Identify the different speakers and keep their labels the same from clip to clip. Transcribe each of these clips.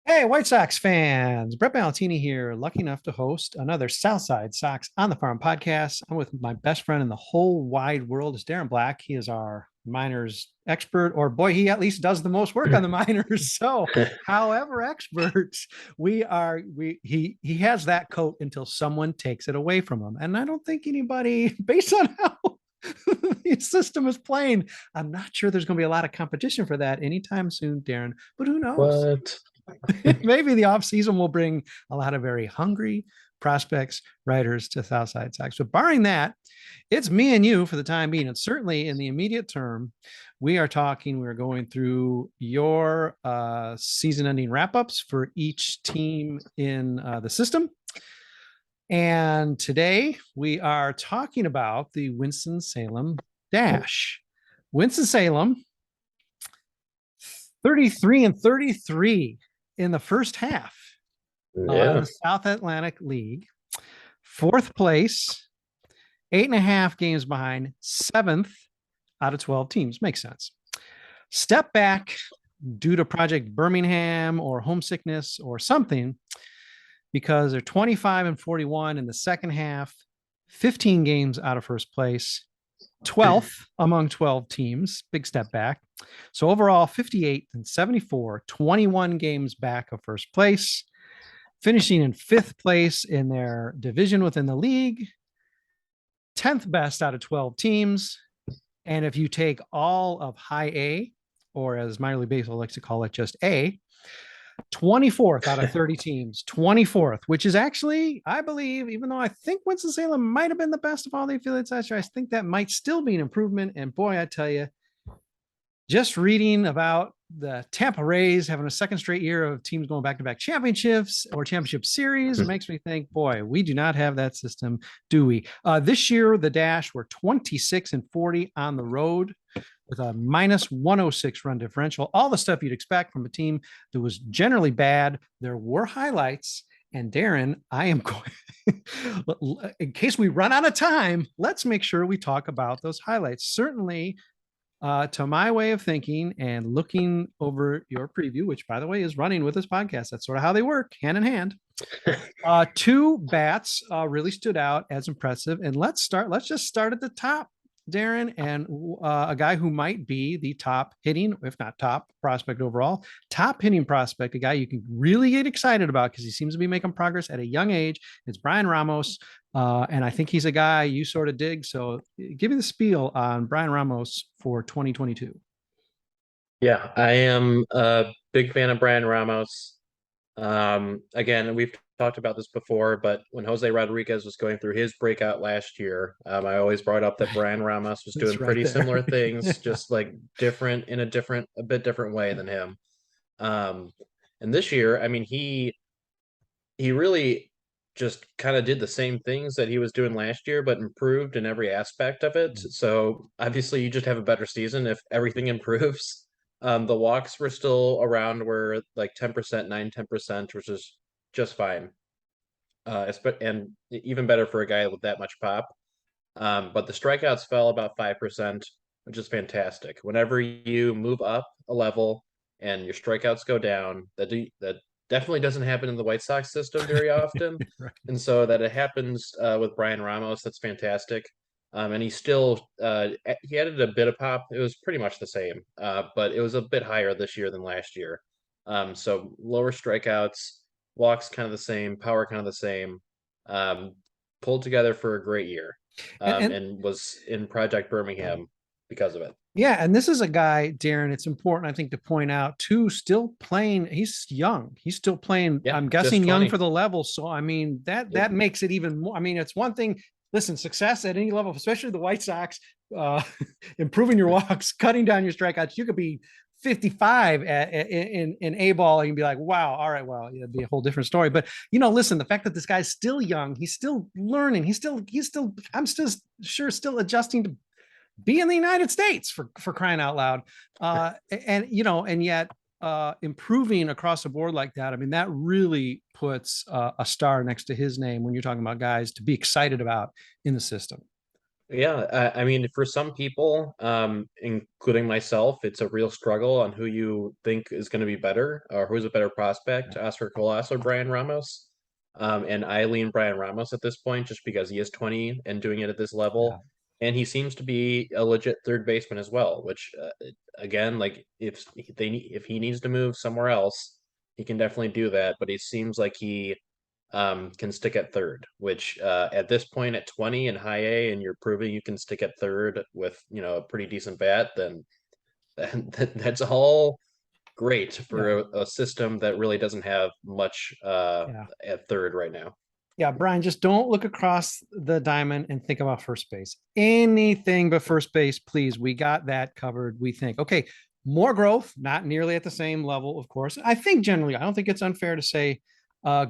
Speaker 1: Hey, White Sox fans. Brett Ballantini here, lucky enough to host another Southside Sox on the Farm podcast. I'm with my best friend in the whole wide world, is Darren Black. He is our minors expert, or boy, he at least does the most work on the minors. So, however experts he has that coat until someone takes it away from him. And I don't think anybody, based on how the system is playing, I'm not sure there's going to be a lot of competition for that anytime soon, Darren. But who knows?
Speaker 2: What?
Speaker 1: Maybe the offseason will bring a lot of very hungry prospects, writers to Southside Sox. But barring that, it's me and you for the time being. And certainly in the immediate term, we're going through your season ending wrap ups for each team in the system. And today we are talking about the Winston-Salem Dash. Winston-Salem, 33-33 in the first half of the South Atlantic League. Fourth place, 8.5 games behind, seventh out of 12 teams. Makes sense. Step back due to Project Birmingham or homesickness or something, because they're 25-41 in the second half, 15 games out of first place, 12th among 12 teams. Big step back. So overall, 58-74, 21 games back of first place, finishing in fifth place in their division within the league, 10th best out of 12 teams. And if you take all of high A, or as minor league baseball likes to call it, just A, 24th out of 30 teams, 24th, which is actually, I believe, even though I think Winston-Salem might have been the best of all the affiliates last year, I think that might still be an improvement. And boy, I tell you, just reading about the Tampa Rays having a second straight year of teams going back-to-back championships or championship series, it makes me think, boy, we do not have that system, do we? This year, the Dash were 26-40 on the road with a minus 106 run differential, all the stuff you'd expect from a team that was generally bad. There were highlights. And Darren, I am going, in case we run out of time, let's make sure we talk about those highlights. Certainly, to my way of thinking and looking over your preview, which by the way is running with this podcast, that's sort of how they work, hand in hand. Two bats really stood out as impressive. And let's just start at the top, Darren, and a guy who might be the top hitting, if not top prospect overall, top hitting prospect, a guy you can really get excited about because he seems to be making progress at a young age. It's Bryan Ramos. And I think he's a guy you sort of dig. So give me the spiel on Bryan Ramos for 2022.
Speaker 2: Yeah, I am a big fan of Bryan Ramos. Again, we've talked about this before, but when Jose Rodriguez was going through his breakout last year, I always brought up that Bryan Ramos was doing pretty similar things, just like different in a bit different way than him. And this year, I mean, he really just kind of did the same things that he was doing last year, but improved in every aspect of it. So obviously, you just have a better season if everything improves. The walks were still around where like 10%, 9-10%, which is just fine. And even better for a guy with that much pop. But the strikeouts fell about 5%, which is fantastic. Whenever you move up a level and your strikeouts go down, that definitely doesn't happen in the White Sox system very often.
Speaker 1: Right.
Speaker 2: And so that it happens with Bryan Ramos, that's fantastic. And he still he added a bit of pop. It was pretty much the same, but it was a bit higher this year than last year. So lower strikeouts, walks kind of the same, power kind of the same. Um, Pulled together for a great year, and was in Project Birmingham because of it.
Speaker 1: Yeah, and this is a guy, Darren, it's important, I think, to point out, too, still playing. He's young. He's still playing,
Speaker 2: Yeah,
Speaker 1: I'm
Speaker 2: just
Speaker 1: guessing, young
Speaker 2: 20.
Speaker 1: for the level. So, I mean, that makes it even more. I mean, it's one thing, listen, success at any level, especially the White Sox, improving your walks, cutting down your strikeouts. You could be 55 in A ball and be like, wow, all right, well, it'd be a whole different story. But, listen, the fact that this guy's still young, he's still learning, I'm still sure still adjusting to be in the United States for crying out loud. And yet improving across the board like that. I mean, that really puts a star next to his name when you're talking about guys to be excited about in the system.
Speaker 2: Yeah, I mean, for some people, including myself, it's a real struggle on who you think is going to be better or who's a better prospect, Oscar Colas or Bryan Ramos. And I lean Bryan Ramos at this point just because he is 20 and doing it at this
Speaker 1: Yeah.
Speaker 2: level. And he seems to be a legit third baseman as well, which again, like if he needs to move somewhere else, he can definitely do that. But it seems like he can stick at third, which at this point at 20 and high A, and you're proving you can stick at third with, a pretty decent bat, then that's all great for
Speaker 1: Yeah.
Speaker 2: a system that really doesn't have much
Speaker 1: Yeah.
Speaker 2: at third right now.
Speaker 1: Yeah, Brian, just don't look across the diamond and think about first base. Anything but first base, please. We got that covered. We think, okay, more growth, not nearly at the same level, of course. I think generally, I don't think it's unfair to say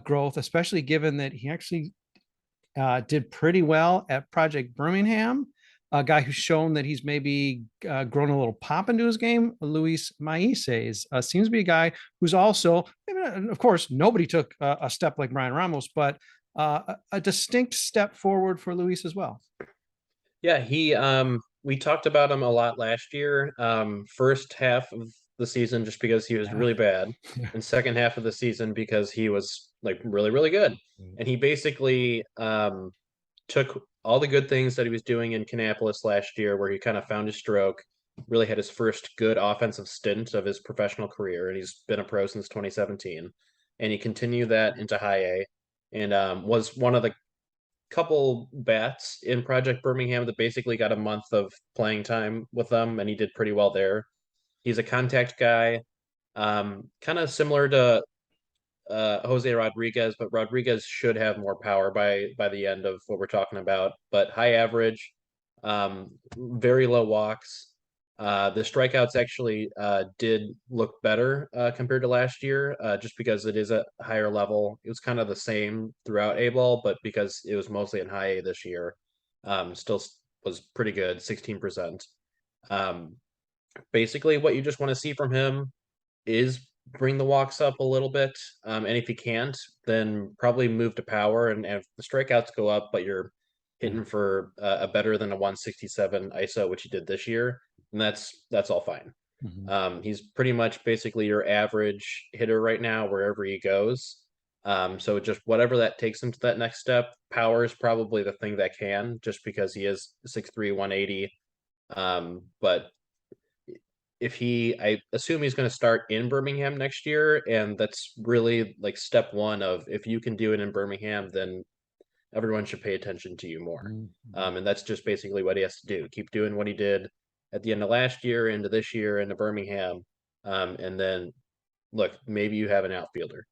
Speaker 1: growth, especially given that he actually did pretty well at Project Birmingham. A guy who's shown that he's maybe grown a little pop into his game, Luis Maises, seems to be a guy who's also, of course, nobody took a step like Bryan Ramos, but a distinct step forward for Luis as well.
Speaker 2: Yeah, we talked about him a lot last year. First half of the season just because he was really bad,
Speaker 1: Yeah.
Speaker 2: and second half of the season because he was like really, really good. And he basically took all the good things that he was doing in Kannapolis last year, where he kind of found his stroke, really had his first good offensive stint of his professional career, and he's been a pro since 2017. And he continued that into high A, and was one of the couple bats in Project Birmingham that basically got a month of playing time with them, and he did pretty well there. He's a contact guy, kind of similar to Jose Rodriguez, but Rodriguez should have more power by the end of what we're talking about. But high average, very low walks. The strikeouts actually did look better compared to last year, just because it is a higher level. It was kind of the same throughout A ball, but because it was mostly in high A this year, still was pretty good, 16%. Um, Basically, what you just want to see from him is bring the walks up a little bit. And if you can't, then probably move to power. And if the strikeouts go up, but you're hitting for a better than a 167 ISO, which he did this year, and that's all fine. He's pretty much basically your average hitter right now, wherever he goes. So just whatever that takes him to that next step. Power is probably the thing that can, just because he is 6'3", 180. But I assume he's going to start in Birmingham next year, and that's really like step one of if you can do it in Birmingham, then everyone should pay attention to you more. And that's just basically what he has to do. Keep doing what he did at the end of last year, into this year, into Birmingham. And then look, maybe you have an outfielder.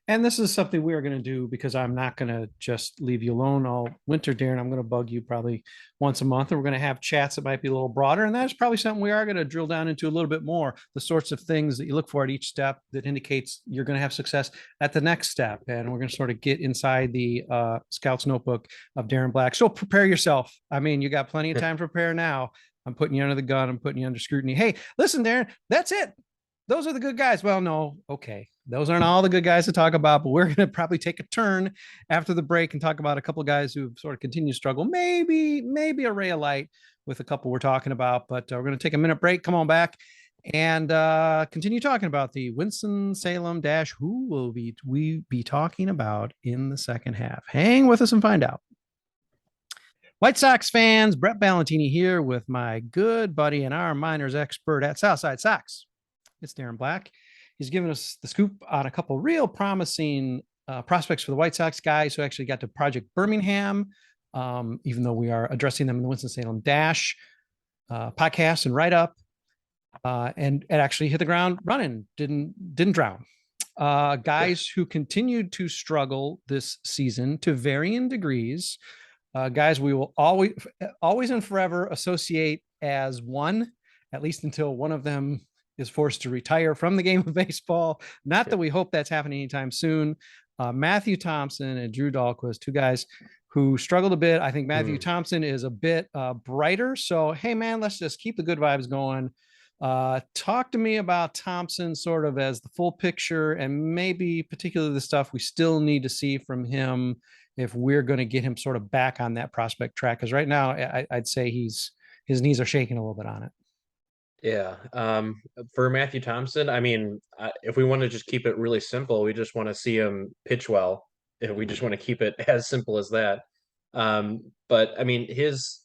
Speaker 1: And this is something we are going to do because I'm not going to just leave you alone all winter, Darren. I'm going to bug you probably once a month, and we're going to have chats that might be a little broader. And that's probably something we are going to drill down into a little bit more, the sorts of things that you look for at each step that indicates you're going to have success at the next step. And we're going to sort of get inside the Scout's notebook of Darren Black. So prepare yourself. I mean, you got plenty of time to prepare now. I'm putting you under the gun. I'm putting you under scrutiny. Hey, listen, Darren, that's it. Those are the good guys. Well, no, okay. Those aren't all the good guys to talk about, but we're going to probably take a turn after the break and talk about a couple of guys who've sort of continued to struggle. Maybe a ray of light with a couple we're talking about, but we're going to take a minute break. Come on back and continue talking about the Winston-Salem Dash. Who will we be talking about in the second half? Hang with us and find out. White Sox fans, Brett Ballantini here with my good buddy and our minors expert at Southside Sox. It's Darren Black. He's given us the scoop on a couple real promising prospects for the White Sox, guys who actually got to Project Birmingham, even though we are addressing them in the Winston-Salem Dash podcast and write-up, and actually hit the ground running, didn't drown. Guys who continued to struggle this season to varying degrees, guys we will always and forever associate as one, at least until one of them is forced to retire from the game of baseball. Not that we hope that's happening anytime soon. Matthew Thompson and Drew Dalquist, two guys who struggled a bit. I think Matthew Thompson is a bit brighter. So, hey, man, let's just keep the good vibes going. Talk to me about Thompson sort of as the full picture and maybe particularly the stuff we still need to see from him if we're going to get him sort of back on that prospect track. Because right now, I'd say his knees are shaking a little bit on it.
Speaker 2: Yeah. For Matthew Thompson, I mean, if we want to just keep it really simple, we just want to see him pitch well. And we just want to keep it as simple as that. But I mean, his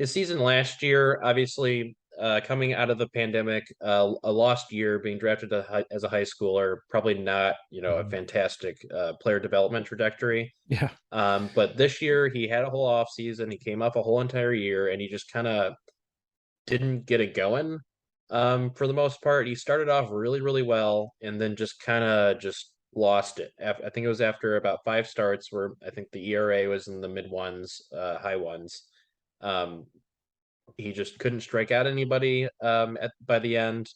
Speaker 2: season last year, obviously, coming out of the pandemic, a lost year, being drafted as a high schooler, probably not, a fantastic player development trajectory.
Speaker 1: Yeah.
Speaker 2: But this year he had a whole off season. He came up a whole entire year, and he just kind of didn't get it going. For the most part, he started off really, really well, and then just kind of just lost it. I think it was after about 5 starts, where I think the ERA was in the mid ones, high ones. He just couldn't strike out anybody by the end.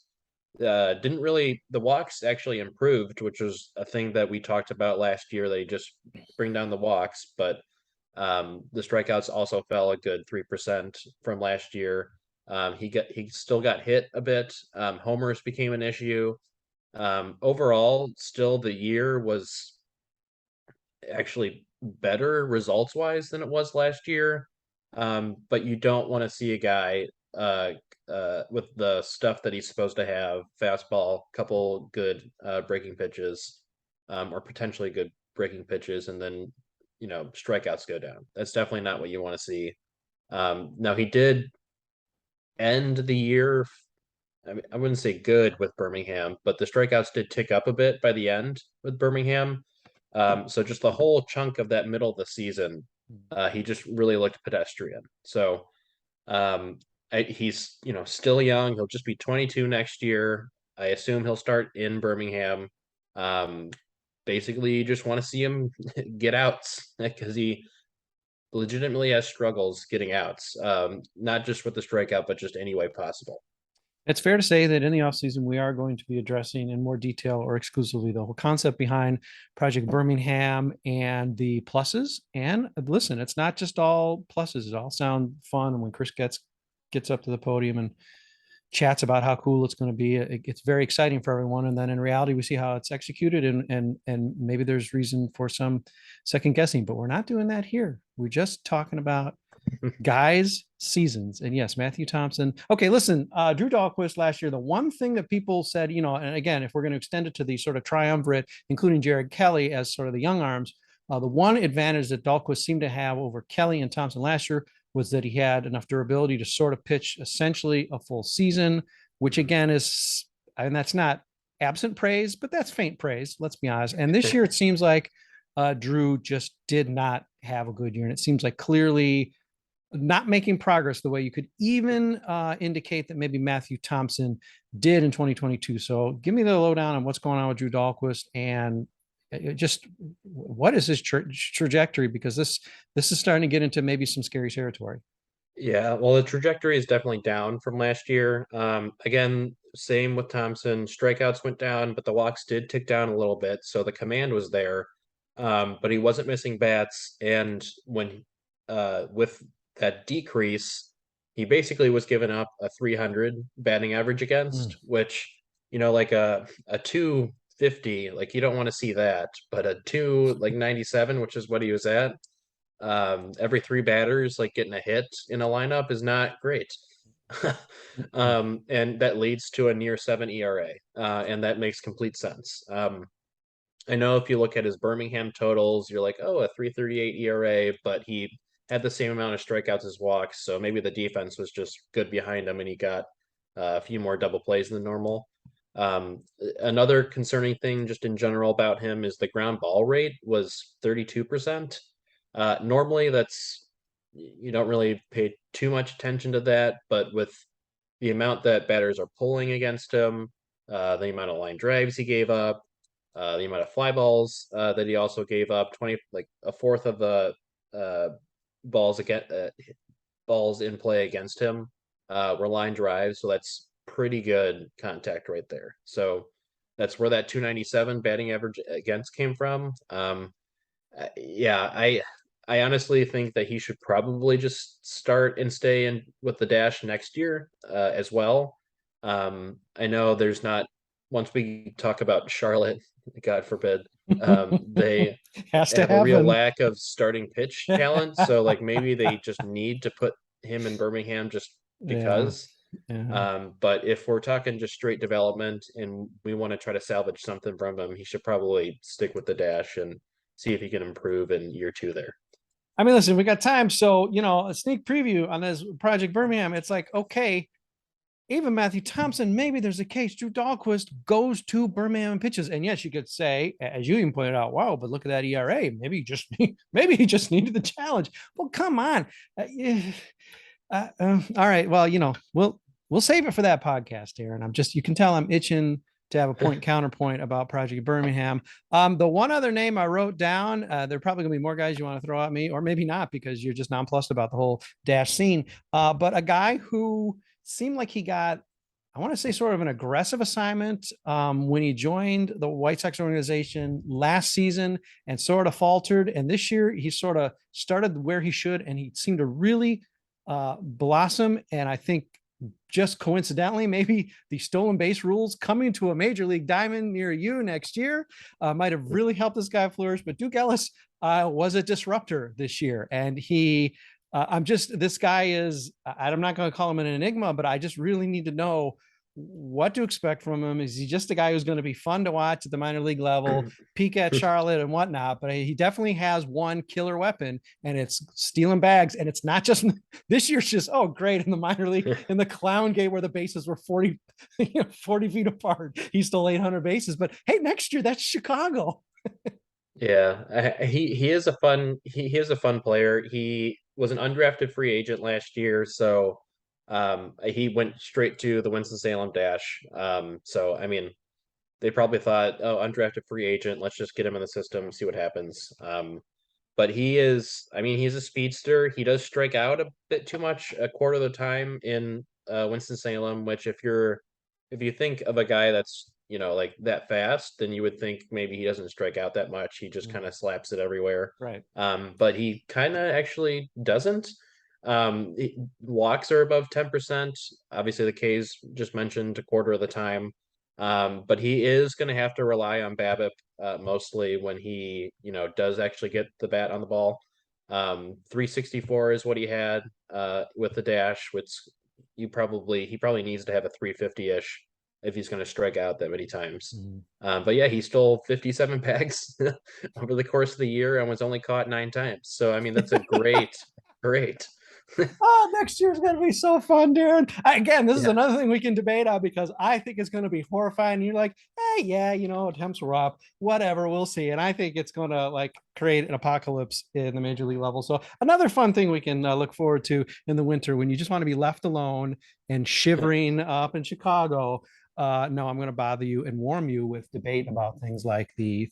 Speaker 2: Didn't really, the walks actually improved, which was a thing that we talked about last year. They just bring down the walks, but the strikeouts also fell a good 3% from last year. He still got hit a bit. Homers became an issue. Overall, still the year was actually better results wise than it was last year. But you don't want to see a guy with the stuff that he's supposed to have, fastball, couple good breaking pitches, or potentially good breaking pitches, and then strikeouts go down. That's definitely not what you want to see. Now he did end the year. I mean, I wouldn't say good with Birmingham, but the strikeouts did tick up a bit by the end with Birmingham. So just the whole chunk of that middle of the season, he just really looked pedestrian. So he's still young. He'll just be 22 next year. I assume he'll start in Birmingham. Basically, you just want to see him get outs because he legitimately has struggles getting outs, not just with the strikeout, but just any way possible.
Speaker 1: It's fair to say that in the offseason, we are going to be addressing in more detail or exclusively the whole concept behind Project Birmingham and the pluses. And listen, it's not just all pluses. It all sound fun. And when Chris gets up to the podium and chats about how cool it's going to be, it's very exciting for everyone. And then in reality, we see how it's executed, and maybe there's reason for some second guessing, but we're not doing that here. We're just talking about guys' seasons. And yes, Matthew Thompson. Okay, listen, Drew Dalquist last year, the one thing that people said, and again, if we're going to extend it to the sort of triumvirate, including Jared Kelly as sort of the young arms, the one advantage that Dalquist seemed to have over Kelly and Thompson last year was that he had enough durability to sort of pitch essentially a full season, which again is, and that's not absent praise, but that's faint praise, let's be honest. And this year, it seems like Drew just did not have a good year. And it seems like clearly not making progress the way you could even indicate that maybe Matthew Thompson did in 2022. So give me the lowdown on what's going on with Drew Dalquist and just what is his trajectory, because this is starting to get into maybe some scary territory.
Speaker 2: Yeah, well, the trajectory is definitely down from last year. Again, same with Thompson. Strikeouts went down, but the walks did tick down a little bit. So the command was there, but he wasn't missing bats. And when with that decrease, he basically was giving up a 300 batting average against, which, like a 250, like you don't want to see that, but a 297, which is what he was at, every 3 batters like getting a hit in a lineup is not great. And that leads to a near 7 ERA, and that makes complete sense. I know if you look at his Birmingham totals, you're like, oh, a 3.38 ERA, but he had the same amount of strikeouts as walks, so maybe the defense was just good behind him, and he got a few more double plays than normal. Another concerning thing, just in general about him, is the ground ball rate was 32%. Normally, you don't really pay too much attention to that, but with the amount that batters are pulling against him, the amount of line drives he gave up, the amount of fly balls that he also gave up, 20, like a fourth of the balls in play against him were line drives, so that's pretty good contact right there. So that's where that 297 batting average against came from. Yeah, I honestly think that he should probably just start and stay in with the Dash next year as well. I know there's not, once we talk about Charlotte, God forbid, They
Speaker 1: has to
Speaker 2: have a real
Speaker 1: happen.
Speaker 2: lack of starting pitch talent, so like maybe they just need to put him in Birmingham just
Speaker 1: Yeah.
Speaker 2: because.
Speaker 1: Yeah.
Speaker 2: But if we're talking just straight development and we want to try to salvage something from him, he should probably stick with the dash and see if he can improve in year 2 there.
Speaker 1: I mean, listen, we got time. So, a sneak preview on this Project Birmingham. It's like, okay, even Matthew Thompson, maybe there's a case Drew Dalquist goes to Birmingham and pitches. And yes, you could say, as you even pointed out, wow, but look at that ERA. Maybe he just needed the challenge. Well, come on. All right. Well, we'll save it for that podcast, Aaron. You can tell I'm itching to have a point counterpoint about Project Birmingham. The one other name I wrote down, there are probably gonna be more guys you want to throw at me, or maybe not because you're just nonplussed about the whole dash scene. But a guy who seemed like he got, I want to say, sort of an aggressive assignment when he joined the White Sox organization last season and sort of faltered. And this year he sort of started where he should, and he seemed to really blossom. And I think just coincidentally, maybe the stolen base rules coming to a major league diamond near you next year might have really helped this guy flourish. But Duke Ellis was a disruptor this year, and this guy is, I'm not going to call him an enigma, but I just really need to know what to expect from him. Is he just a guy who's going to be fun to watch at the minor league level, peak at Charlotte and whatnot? But he definitely has one killer weapon, and it's stealing bags. And it's not just this year's just, oh, great. In the minor league, in the clown game where the bases were 40 feet apart, he stole 800 bases. But hey, next year, that's Chicago.
Speaker 2: Yeah, he is a fun player. He was an undrafted free agent last year, so he went straight to the Winston-Salem Dash. So I mean, they probably thought, oh, undrafted free agent, let's just get him in the system, see what happens. But I mean, he's a speedster. He does strike out a bit too much, a quarter of the time in Winston-Salem, which if you think of a guy that's, like that fast, then you would think maybe he doesn't strike out that much. He just kind of slaps it everywhere.
Speaker 1: Right.
Speaker 2: But he kind of actually doesn't. Walks are above 10%. Obviously, the K's just mentioned a quarter of the time. But he is going to have to rely on BABIP mostly when he, does actually get the bat on the ball. 364 is what he had with the dash, which he probably needs to have a 350-ish if he's going to strike out that many times. But yeah, he stole 57 bags over the course of the year and was only caught 9 times. So I mean, that's a great.
Speaker 1: Oh, next year's going to be so fun, Darren. Again, this is
Speaker 2: Yeah.
Speaker 1: another thing we can debate on because I think it's going to be horrifying. And you're like, hey, yeah, attempts were up, whatever, we'll see. And I think it's going to like create an apocalypse in the major league level. So another fun thing we can look forward to in the winter when you just want to be left alone and shivering up in Chicago. No, I'm going to bother you and warm you with debate about things like the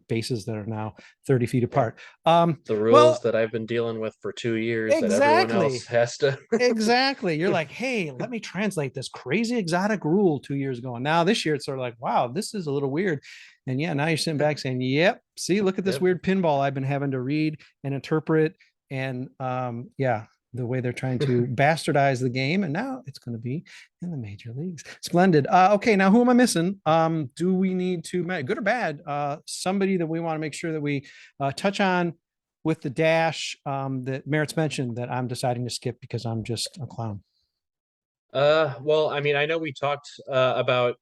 Speaker 1: bases that are now 30 feet apart.
Speaker 2: The rules that I've been dealing with for 2 years that everyone else has to.
Speaker 1: Exactly. You're like, hey, let me translate this crazy exotic rule 2 years ago. And now this year it's sort of like, wow, this is a little weird. And yeah, now you're sitting back saying, yep, see, look at this weird pinball I've been having to read and interpret. And yeah, the way they're trying to bastardize the game. And now it's going to be in the major leagues. Splendid. Okay, now who am I missing? Do we need to, good or bad, somebody that we want to make sure that we touch on with the dash that Merritt's mentioned that I'm deciding to skip because I'm just a clown?
Speaker 2: Well, I mean, I know we talked about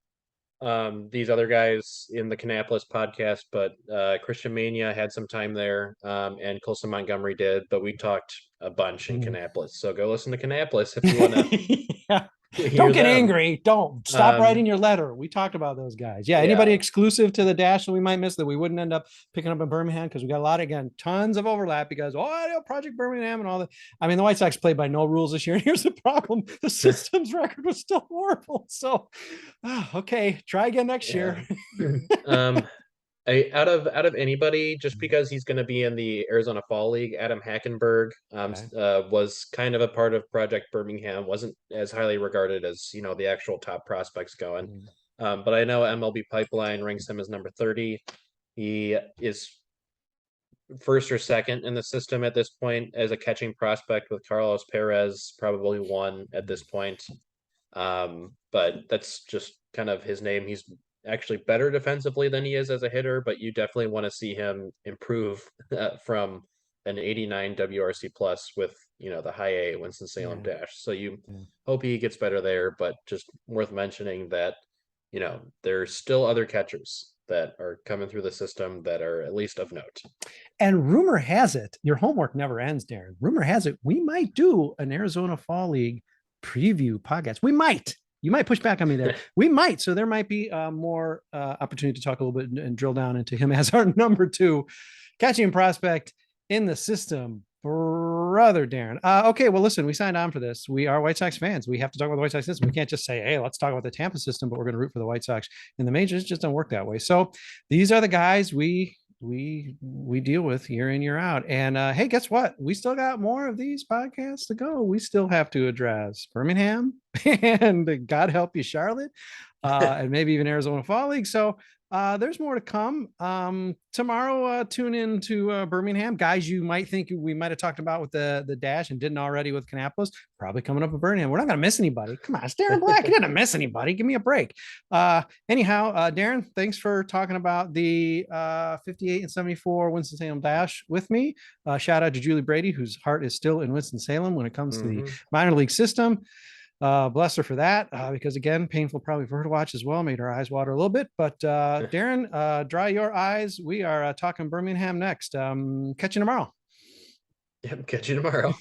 Speaker 2: these other guys in the Kannapolis podcast, but Christian Mania had some time there, and Colson Montgomery did, but we talked a bunch in Kannapolis. So go listen to Kannapolis if you want to.
Speaker 1: Yeah. Don't get angry. Don't stop writing your letter. We talked about those guys. Yeah. Anybody exclusive to the dash that we might miss that we wouldn't end up picking up in Birmingham because we got a lot, again, tons of overlap because, I know Project Birmingham and all that. I mean, the White Sox played by no rules this year. And here's the problem. The system's record was still horrible. So, okay, try again next year.
Speaker 2: Out of anybody, just because he's going to be in the Arizona Fall League, Adam Hackenberg was kind of a part of Project Birmingham, wasn't as highly regarded as the actual top prospects going. But I know MLB Pipeline ranks him as number 30. He is first or second in the system at this point as a catching prospect, with Carlos Perez probably one at this point. But that's just kind of his name. He's actually better defensively than he is as a hitter, but you definitely want to see him improve from an 89 WRC plus with, the high A Winston-Salem Dash. So you hope he gets better there, but just worth mentioning that, there's still other catchers that are coming through the system that are at least of note.
Speaker 1: And rumor has it, your homework never ends, Darren. Rumor has it, we might do an Arizona Fall League preview podcast. We might. You might push back on me there. We might. So there might be more opportunity to talk a little bit and drill down into him as our number 2 catching prospect in the system. Brother Darren. Okay, well, listen, we signed on for this. We are White Sox fans. We have to talk about the White Sox system. We can't just say, hey, let's talk about the Tampa system, but we're going to root for the White Sox in the majors. It just don't work that way. So these are the guys we deal with year in, year out. And hey, guess what? We still got more of these podcasts to go. We still have to address Birmingham and God help you, Charlotte, and maybe even Arizona Fall League. So there's more to come. Tomorrow, tune in to Birmingham. Guys you might think we might have talked about with the Dash and didn't already with Kannapolis, probably coming up with Birmingham. We're not going to miss anybody. Come on, it's Darren Black. You're going to miss anybody. Give me a break. Anyhow, Darren, thanks for talking about the 58 and 74 Winston-Salem Dash with me. Shout out to Julie Brady, whose heart is still in Winston-Salem when it comes to the minor league system. Bless her for that, because again, painful probably for her to watch as well, made her eyes water a little bit. But Darren, dry your eyes. We are talking Birmingham next. Catch you tomorrow.
Speaker 2: Yep, catch you tomorrow.